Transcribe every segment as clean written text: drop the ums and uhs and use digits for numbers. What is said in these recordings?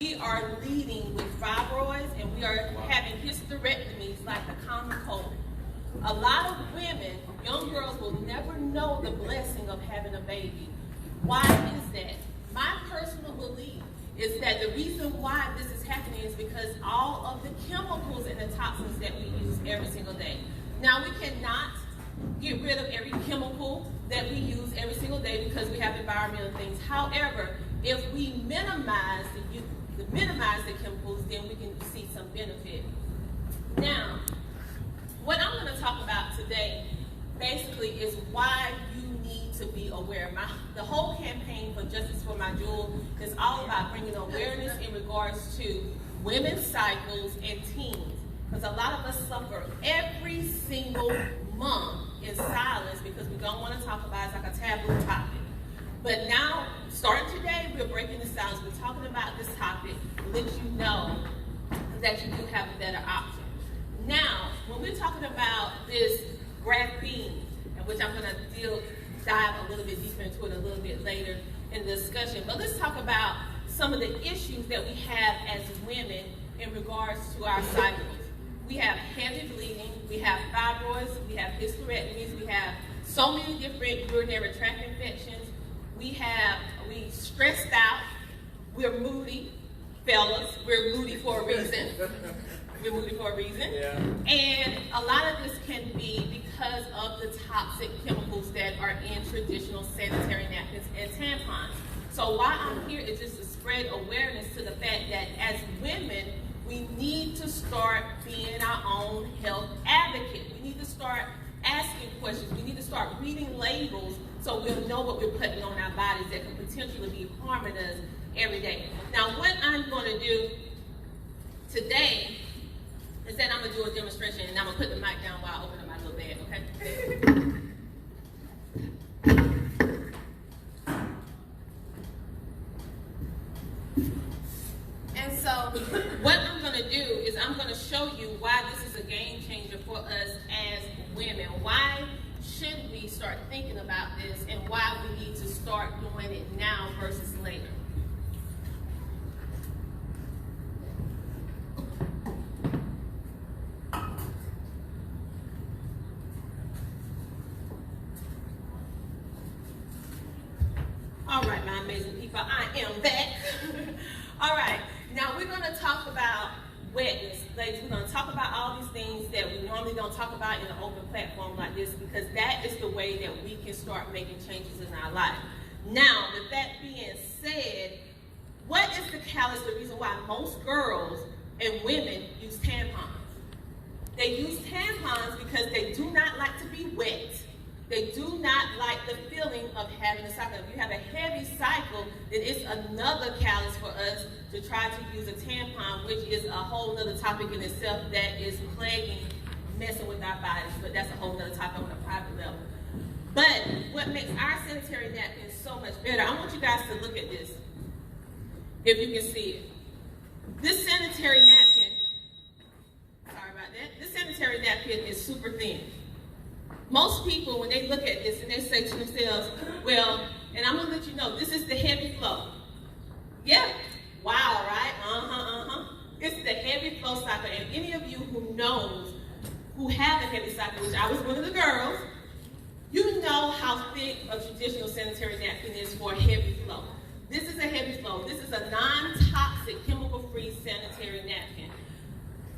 We are leading with fibroids, and we are having hysterectomies like the common cold. A lot of women, young girls, will never know the blessing of having a baby. Why is that? My personal belief is that the reason why this is happening is because all of the chemicals and the toxins that we use every single day. Now, we cannot get rid of every chemical that we use every single day because we have environmental things. However, if we minimize the chemicals, then we can see some benefit. Now, what I'm going to talk about today basically is why you need to be aware. The whole campaign for Justice for My Jewel is all about bringing awareness in regards to women's cycles and teens. Because a lot of us suffer every single month in silence because we don't want to talk about it. It's like a taboo topic. But now, starting today, we're breaking the silence. We're talking about this topic to let you know that you do have a better option. Now, when we're talking about this graphene, and which I'm going to dive a little bit deeper into it a little bit later in the discussion, but let's talk about some of the issues that we have as women in regards to our cycles. We have heavy bleeding, we have fibroids, we have hysterectomies, we have so many different urinary tract infections. We stressed out, we're moody, fellas, we're moody for a reason. We're moody for a reason. Yeah. And a lot of this can be because of the toxic chemicals that are in traditional sanitary napkins and tampons. So why I'm here is just to spread awareness to the fact that as women, we need to start being our own health advocate. We need to start asking questions. We need to start reading labels so we'll know what we're putting on our bodies that can potentially be harming us every day. Now, what I'm going to do today is that I'm going to do a demonstration, and I'm going to put the mic down while I open up my little bag, okay? And so what I'm going to do is I'm going to show you why this is a game changer for us as women. Why should we start thinking about this, and why we need to start doing it now versus later. All right, my amazing people, I am back. All right, now we're going to talk about wetness. Ladies, we're going to talk about all these things that we normally don't talk about in an open platform like this, because that is the way that we can start making changes in our life. Now, with that being said, what is the catalyst, the reason why most girls and women use tampons? They use tampons because they do not like to be wet. They do not like the feeling of having a cycle. If you have a heavy cycle, then it's another catalyst for us to try to use a tampon, which is a whole other topic in itself that is plaguing, messing with our bodies. But that's a whole other topic on a private level. But what makes our sanitary napkin so much better, I want you guys to look at this, if you can see it. This sanitary napkin, sorry about that, this sanitary napkin is super thin. Most people, when they look at this and they say to themselves, well, and I'm going to let you know, this is the heavy flow. Yeah, wow, right? It's the heavy flow cycle. And any of you who have a heavy cycle, which I was one of the girls, you know how thick a traditional sanitary napkin is for a heavy flow. This is a heavy flow. This is a non-toxic, chemical-free sanitary napkin.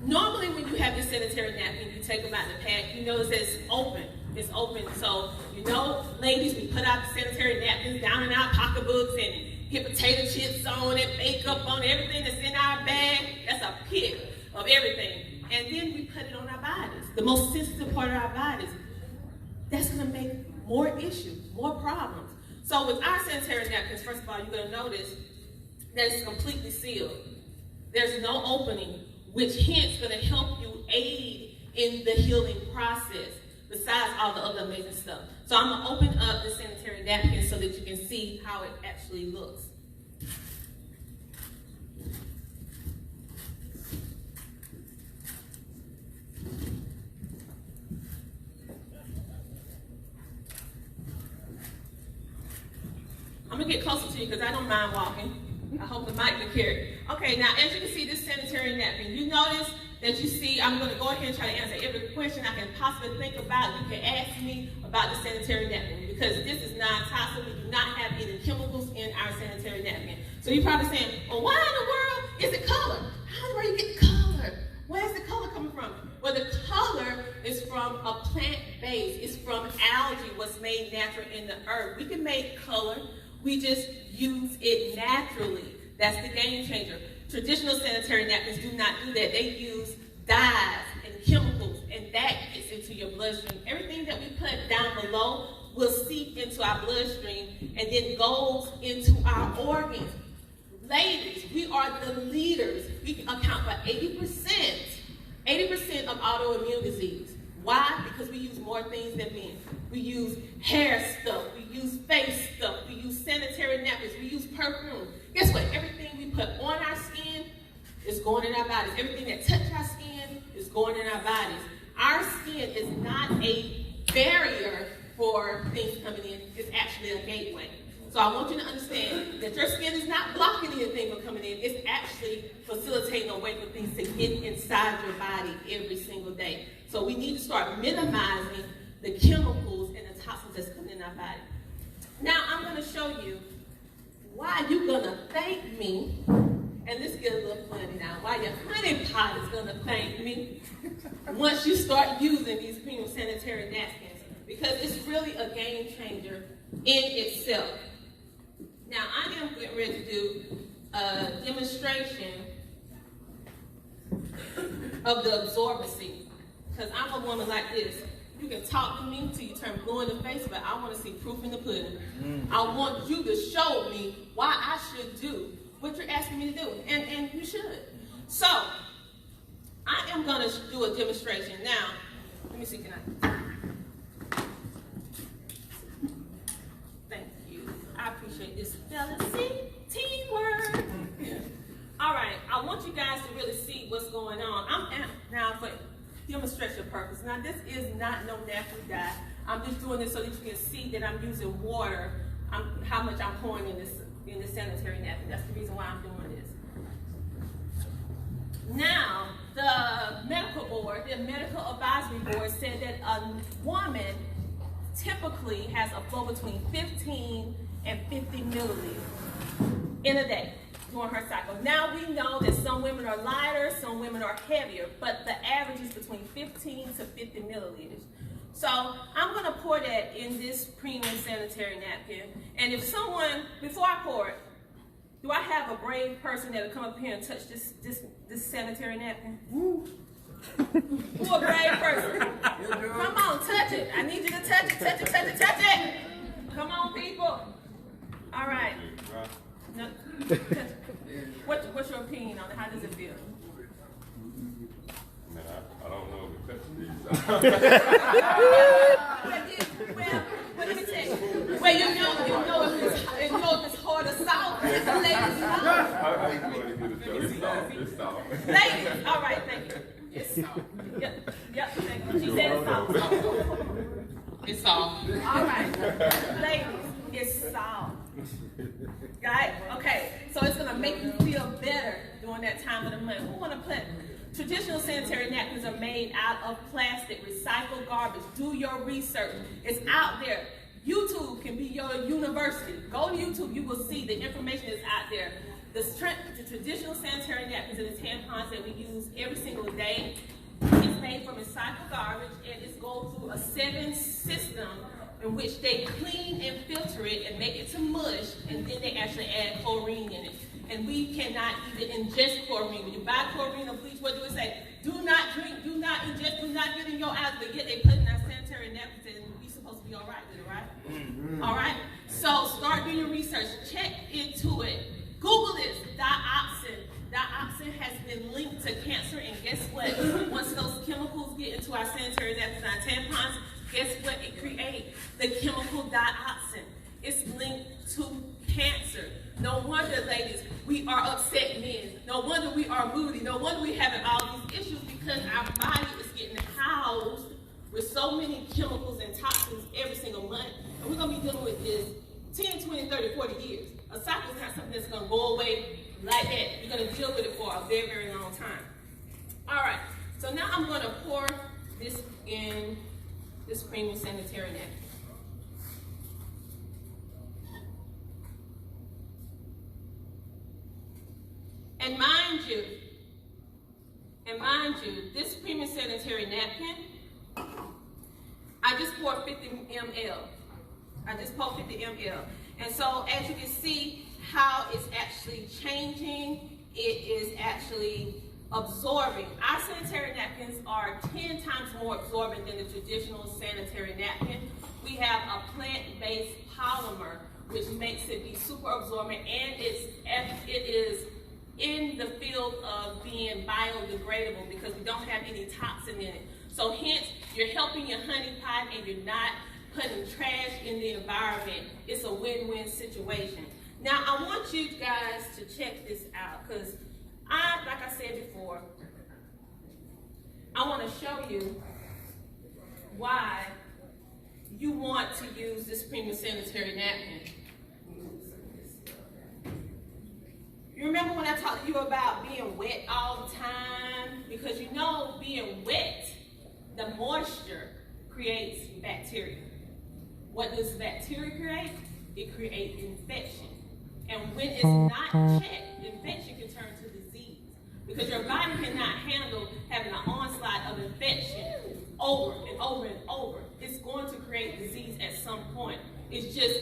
Normally, when you have your sanitary napkin, you take them out the pack, you notice that it's open. It's open. So, you know, ladies, we put out the sanitary napkins down in our pocketbooks and get potato chips on it, makeup on it, everything that's in our bag. That's a pit of everything. And then we put it on our bodies, the most sensitive part of our bodies. That's going to make more issues, more problems. So with our sanitary napkins, first of all, you're going to notice that it's completely sealed. There's no opening, which hence going to help you aid in the healing process, besides all the other amazing stuff. So I'm going to open up the sanitary napkin so that you can see how it actually looks. I'm going to get closer to you because I don't mind walking. I hope the mic can carry. Okay, now as you can see this sanitary napkin, you notice that you see, I'm going to go ahead and try to answer every question I can possibly think about. You can ask me about the sanitary napkin because this is non-toxic. We do not have any chemicals in our sanitary napkin. So you're probably saying, well, why in the world is it color? How in the world you get color? Where's the color coming from? Well, the color is from a plant base. It's from algae, what's made natural in the earth. We can make color. We just use it naturally. That's the game changer. Traditional sanitary napkins do not do that. They use dyes and chemicals, and that gets into your bloodstream. Everything that we put down below will seep into our bloodstream and then goes into our organs. Ladies, we are the leaders. We account for 80% of autoimmune disease. Why? Because we use more things than men. We use hair stuff, we use face stuff, we use sanitary napkins, we use perfume. Guess what? Everything we put on our skin is going in our bodies. Everything that touches our skin is going in our bodies. Our skin is not a barrier for things coming in. It's actually a gateway. So I want you to understand that your skin is not blocking anything from coming in. It's actually facilitating a way for things to get inside your body every single day. So we need to start minimizing the chemicals and the toxins that's coming in our body. Now I'm going to show you why you're going to thank me. And this gets a little funny now. Why your Honeypot is going to thank me once you start using these premium sanitary napkins. Because it's really a game changer in itself. Now, I am getting ready to do a demonstration of the absorbency. Because I'm a woman like this. You can talk to me till you turn blue in the face, but I want to see proof in the pudding. I want you to show me why I should do what you're asking me to do. And you should. So, I am going to do a demonstration. Now, let me see, can I? I appreciate this, fellas. See? Teamwork. All right, I want you guys to really see what's going on. Now, for demonstration purpose. Now, this is not no natural dye. I'm just doing this so that you can see that I'm using water. How much I'm pouring in this sanitary napkin. That's the reason why I'm doing this. Now, the medical board, the medical advisory board, said that a woman typically has a flow between 15 and 50 milliliters in a day during her cycle. Now we know that some women are lighter, some women are heavier, but the average is between 15 to 50 milliliters. So I'm going to pour that in this premium sanitary napkin. And if someone, before I pour it, do I have a brave person that'll come up here and touch this sanitary napkin? Woo. Who a brave person? Come on, touch it. I need you to touch it, touch it, touch it, touch it. Come on, people. All right. No. What's your opinion on it? How does it feel? Man, I don't know if it Well, let me tell you. Well, you know if it's hard or soft. It's a lady's mouth. It's soft. Ladies, all right, thank you. It's soft. Yep, thank you. She said it's soft. It's soft. All right, ladies, it's soft. Right? Okay, so it's gonna make you feel better during that time of the month. We want to put traditional sanitary napkins are made out of plastic, recycled garbage. Do your research. It's out there. YouTube can be your university. Go to YouTube, you will see the information is out there. The traditional sanitary napkins and the tampons that we use every single day is made from recycled garbage, and it's go through a 7 system in which they clean and filter it and make it to mush, and then they actually add chlorine in it. And we cannot even ingest chlorine. When you buy chlorine or bleach, what do it say? Do not drink, do not ingest, do not get in your eyes, but yet they put in our sanitary napkins and we're supposed to be all right with it, right? All right? So start doing your research. Check into it. Google this, dioxin. Dioxin has been linked to cancer, and guess what? Once those chemicals get into our sanitary napkins and tampons, guess what it creates? The chemical dioxin. It's linked to cancer. No wonder, ladies, we are upset men. No wonder we are moody. No wonder we're having all these issues, because our body is getting housed with so many chemicals and toxins every single month. And we're going to be dealing with this 10, 20, 30, 40 years. A cycle is not something that's going to go away like that. You're gonna deal with it for a very, very long time. All right, so now I'm gonna pour this in this premium sanitary napkin. And mind you, this premium sanitary napkin, I just poured 50 ml. I just poured 50 ml. And so as you can see how it's actually changing, it is actually absorbing. Our sanitary napkins are 10 times more absorbent than the traditional sanitary napkin. We have a plant-based polymer, which makes it be super absorbent, and it is in the field of being biodegradable because we don't have any toxin in it. So hence, you're helping your honeypot and you're not putting trash in the environment. It's a win-win situation. Now, I want you guys to check this out because like I said before, I want to show you why you want to use this premium sanitary napkin. You remember when I talked to you about being wet all the time? Because you know being wet, the moisture creates bacteria. What does bacteria create? It creates infection. And when it's not checked, infection can turn to disease. Because your body cannot handle having an onslaught of infection over and over and over. It's going to create disease at some point. It's just,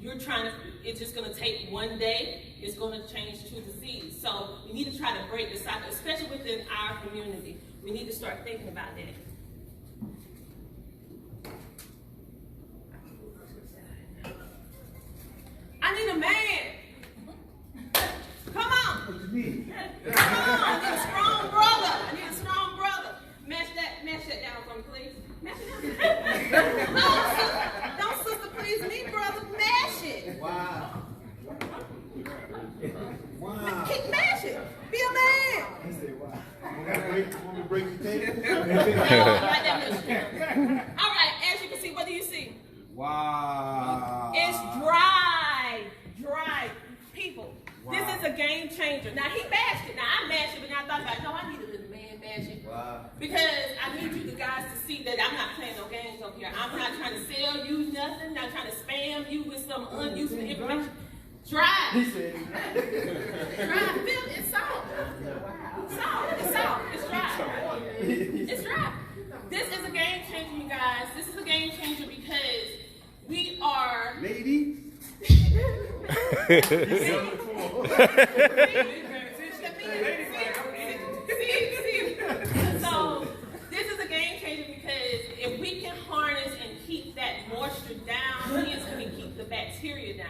it's just going to take one day, it's going to change to disease. So we need to try to break the cycle, especially within our community. We need to start thinking about that. I need a man. Come on. What you need? Come on. I need a strong brother. I need a strong brother. Mash that down for me, please. Mash it down. No, sister, please me, brother. Mash it. Wow. Wow. Mash it. Be a man. He said, wow. Want me to break the tape? All right, as you can see, what do you see? Wow. It's dry. People, wow. This is a game changer. Now, he mashed it. Now, I mashed it, but now I thought about, no, I need a little man mash it. Wow. Because I need you guys to see that I'm not playing no games over here. I'm not trying to sell you nothing. Not trying to spam you with some unuseful information. Dry. He said dry. Feel it's salt. It's salt. It's dry. It's dry. This is a game changer, you guys. This is a game changer because we are... Ladies. So this is a game changer because if we can harness and keep that moisture down, hence we can keep the bacteria down.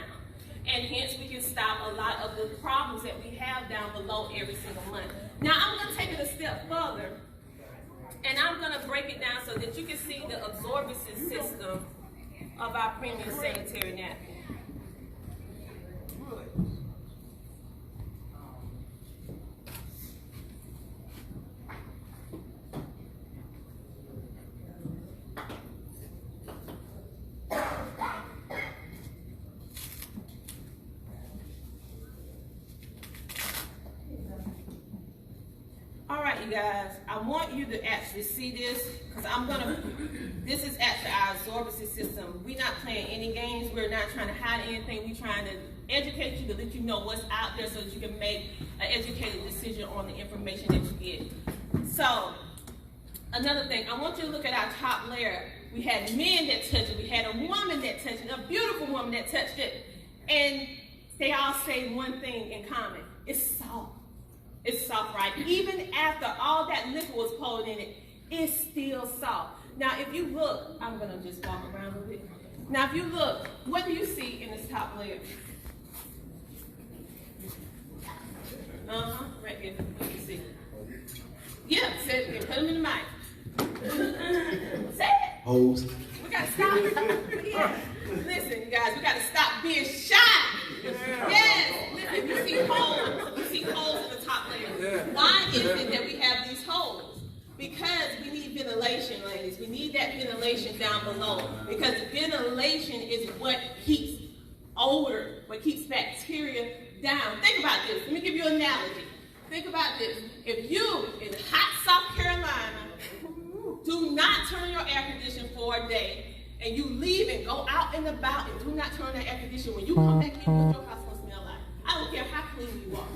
And hence we can stop a lot of the problems that we have down below every single month. Now I'm going to take it a step further and I'm going to break it down so that you can see the absorbency system of our premium sanitary napkin. All right, you guys, I want you to actually see this because this is actually our absorbency system. We're not playing any games. We're not trying to hide anything. We're trying to educate you to let you know what's out there so that you can make an educated decision on the information that you get. So, another thing, I want you to look at our top layer. We had men that touched it. We had a woman that touched it, a beautiful woman that touched it. And they all say one thing in common. It's soft. It's soft, right? Even after all that liquid was poured in it, it's still soft. Now, if you look, I'm going to just walk around a bit. Now, if you look, what do you see in this top layer? Right here. What do you see? Yeah, say it again. Put them in the mic. Say it. Hoes. We got to stop. Yeah. Listen, you guys, we got to stop being shy. Yes. Listen, you see holes. You see holes in the top layer. Why is it that we have these holes? Because we need ventilation, ladies. We need that ventilation down below. Because ventilation is what keeps odor, what keeps bacteria down. Think about this. Let me give you an analogy. Think about this. If you, in hot South Carolina, do not turn your air conditioner for a day, and you leave and go out and about and do not turn that air conditioner, when you come back in, what your house gonna smell like? I don't care how clean you are.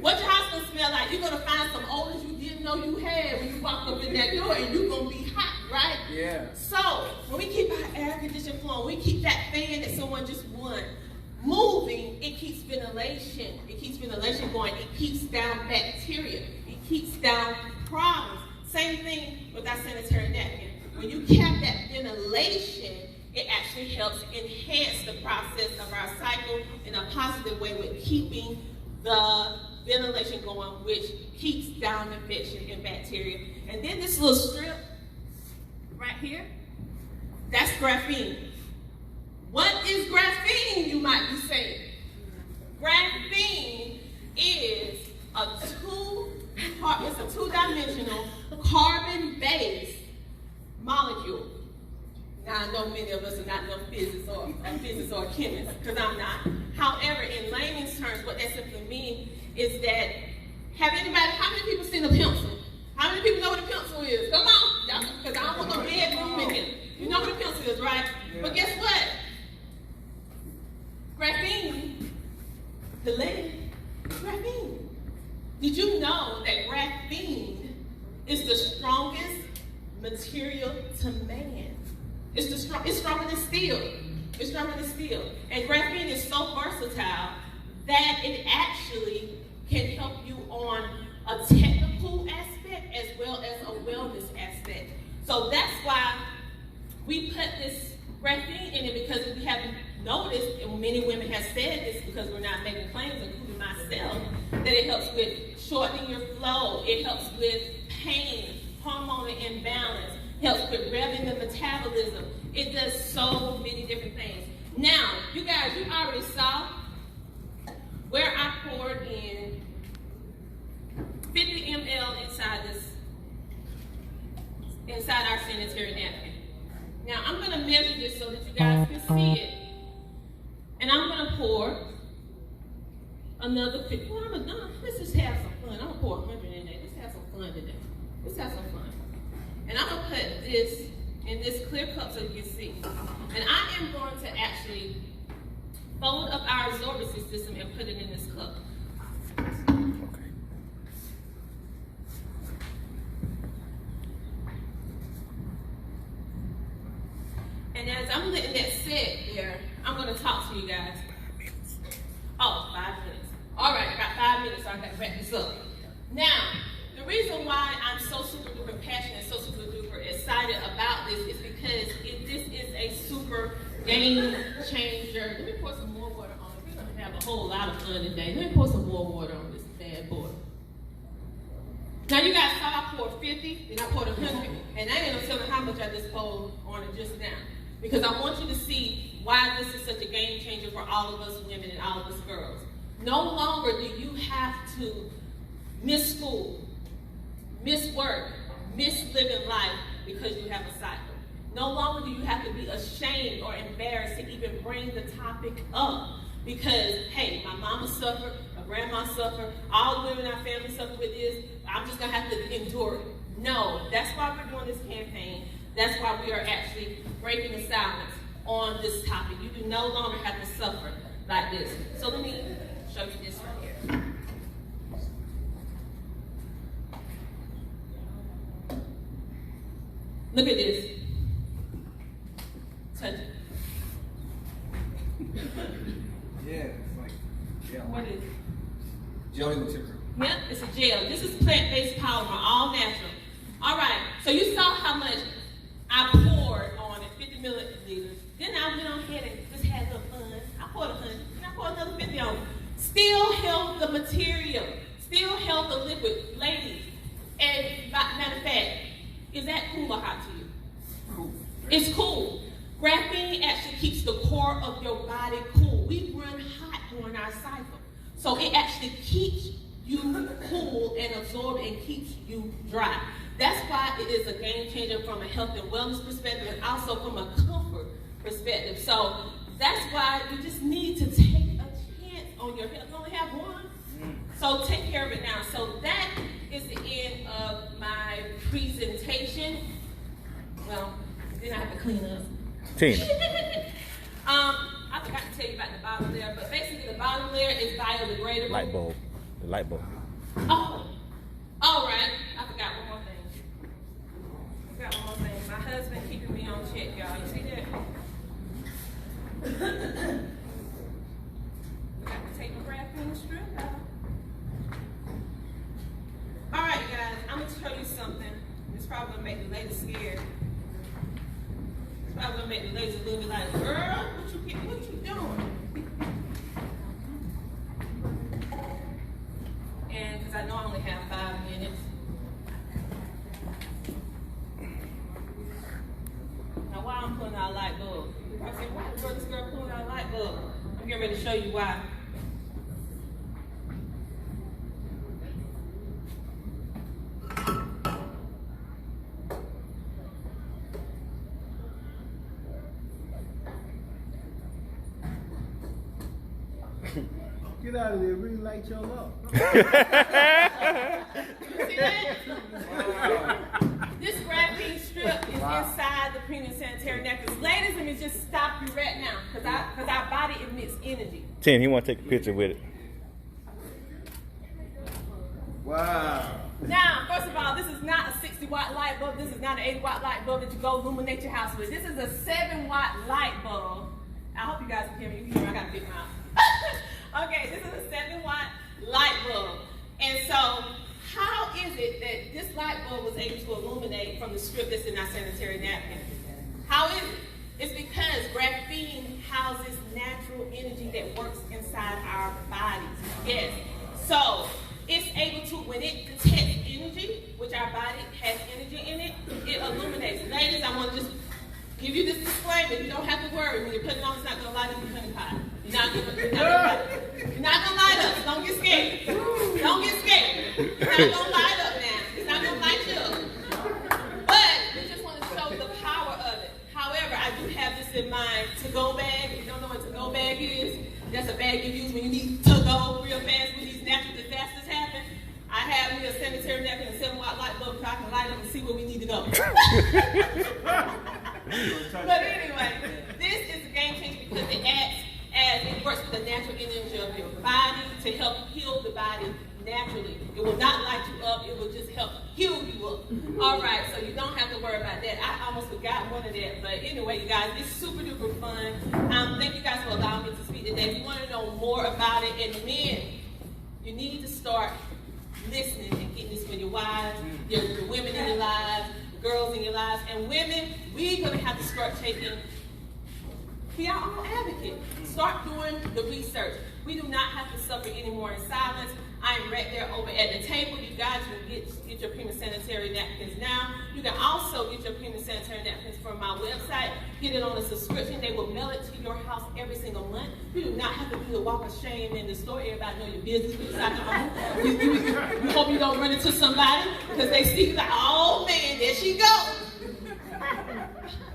What your house gonna smell like? You're gonna find some odors you didn't know you had when you walk up in that door, and you're gonna be hot, right? Yeah. So, when we keep our air conditioner flowing, we keep that fan that someone just won moving, it keeps ventilation. It keeps ventilation going. It keeps down bacteria. It keeps down problems. Same thing with our sanitary napkin. When you cap that ventilation, it actually helps enhance the process of our cycle in a positive way with keeping the ventilation going, which keeps down infection and bacteria. And then this little strip right here, that's graphene. What is graphene, you might be saying? Graphene is it's a two-dimensional carbon-based molecule. Now, I know many of us are not no physicists or chemists, because I'm not. However, in layman's terms, what that simply means is that, how many people seen a pencil? How many people know what a pencil is? Come on, because I don't want no dead room in here. You know what a pencil is, right? Yeah. But guess what? Graphene, the lead, graphene. Did you know that graphene is the strongest material to man? It's stronger than steel. It's stronger than steel. And graphene is so versatile that it actually can help you on a technical aspect as well as a wellness aspect. So that's why we put this graphene in it, because we haven't noticed, and many women have said this because we're not making claims, including myself, that it helps with shortening your flow, it helps with pain, hormonal imbalance, helps with revving the metabolism. It does so many different things. Now, you guys, you already saw where I poured in 50 ml inside our sanitary napkin. Now, I'm going to measure this so that you guys can see it. And I'm going to pour another 50. Well, let's just have some fun. I'm going to pour 100 in there. Let's have some fun today. Let's have some fun. And I'm going to put this in this clear cup so you can see. And I am going to actually fold up our absorbency system and put it in this cup. And as I'm letting that sit there, I'm going to talk to you guys. Oh, 5 minutes. All right, I got 5 minutes, so I got to wrap this up. Now, the reason why I'm so super duper passionate, so super duper excited about this is because this is a super game changer. Let me pour some more water on it. We're going to have a whole lot of fun today. Let me pour some more water on this bad boy. Now, you guys saw I poured 50, then I poured 100, and I ain't going to tell you how much I just poured on it just now. Because I want you to see why this is such a game changer for all of us women and all of us girls. No longer do you have to miss school, miss work, miss living life because you have a cycle. No longer do you have to be ashamed or embarrassed to even bring the topic up. Because, hey, my mama suffered, my grandma suffered, all the women in our family suffered with this, I'm just going to have to endure it. No, that's why we're doing this campaign. That's why we are actually breaking the silence on this topic. You do no longer have to suffer like this. So let me show you this right here. Look at this. Touch it. Yeah, it's like gel. What is it? Jelly material. Yep, it's a gel. This is plant-based polymer, all natural. All right, so you saw how much I poured on it, 50 milliliters. Then I went on ahead and just had a little fun. I poured 100, and I poured another 50 on it. Still held the material, still held the liquid. Ladies, and matter of fact, is that cool or hot to you? Cool. It's cool. Graphene actually keeps the core of your body cool. We run hot during our cycle. So it actually keeps you cool and absorbed and keeps you dry. That's why it is a game changer from a health and wellness perspective and also from a comfort perspective. So that's why you just need to take a chance on your health. You only have one. So take care of it now. So that is the end of my presentation. Well, then I have to clean up. Tina. I forgot to tell you about the bottom layer, but basically the bottom layer is biodegradable. Light bulb. The light bulb. Oh, all right. I forgot one more thing. My husband keeping me on check, y'all. You see that? Forgot to take my graphene strip out. All right, guys. I'm gonna show you something. It's probably gonna make the ladies scared. It's probably gonna make the ladies a little bit like, girl, what you doing? And because I know I only have 5 minutes. Now, why I'm pulling out a light bulb? I said, why is this girl pulling out a light bulb? I'm getting ready to show you why. Get out of there, really light your up. You see that? This graphene strip is inside the premium sanitary napkins. Ladies, let me just stop you right now, because our body emits energy. Tina, he want to take a picture with it. Wow. Now, first of all, this is not a 60-watt light bulb. This is not an 80-watt light bulb that you go illuminate your house with. This is a 7-watt light bulb. I hope you guys can hear me. You can hear me. I got a big mouth. Okay, this is a 7-watt light bulb. And so, how is it that this light bulb was able to illuminate from the strip that's in our sanitary napkin? How is it? It's because graphene houses natural energy that works inside our bodies. Yes. So, it's able to, when it detects energy, which our body has energy in it, it illuminates. Ladies, I want to just give you this disclaimer. You don't have to worry. When you're putting it on, it's not going to light up your honeypot. You're not going to light up. Don't get scared. Don't get scared. It's not going to light up now. It's not going to light you up. But we just want to show the power of it. However, I do have this in mind. To-go bag. If you don't know what to-go bag is, that's a bag you use when you need to go real fast when these natural disasters happen. I have me a sanitary napkin and a 7-watt light bulb so I can light up and see where we need to go. But anyway, this is a game changer because it acts as it works with the natural energy of your body to help heal the body naturally. It will not light you up, it will just help heal you up. All right, so you don't have to worry about that. I almost forgot one of that, but anyway, you guys, it's super duper fun. Thank you guys for allowing me to speak today. If you want to know more about it, and men, you need to start listening and getting this for your wives, your women in your lives, girls in your lives, and women, we're going to have to start be our own advocate. Start doing the research. We do not have to suffer anymore in silence. I'm right there over at the table. You guys can get your premium sanitary napkins now. You can also get your premium sanitary napkins from my website. Get it on a subscription. They will mail it to your house every single month. You do not have to do the walk of shame in the store. Everybody know your business. You hope you don't run into somebody because they see like, oh man, there she goes.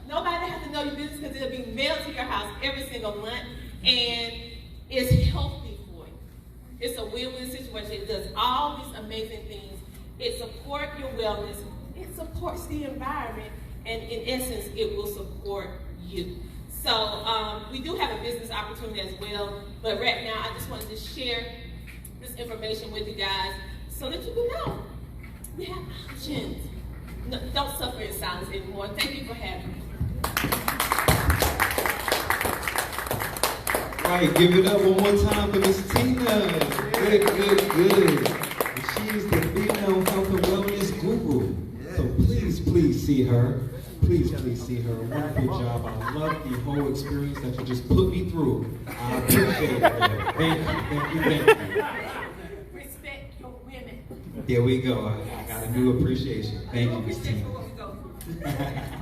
Nobody has to know your business because it'll be mailed to your house every single month, and it's healthy for you. It's a win-win situation. It does all these amazing things. It supports your wellness. It supports the environment, and in essence, it will support you. So we do have a business opportunity as well, but right now, I just wanted to share this information with you guys so that you can know we have options. No, don't suffer in silence anymore. Thank you for having me. All right, give it up one more time for Miss Tina. Good. She is the female health and wellness guru. So please see her. Please see her. Wonderful job. I love the whole experience that you just put me through. I appreciate it. Thank you. Respect your women. There we go. I got a new appreciation. Thank you, Miss Tina. Appreciate for what we go through.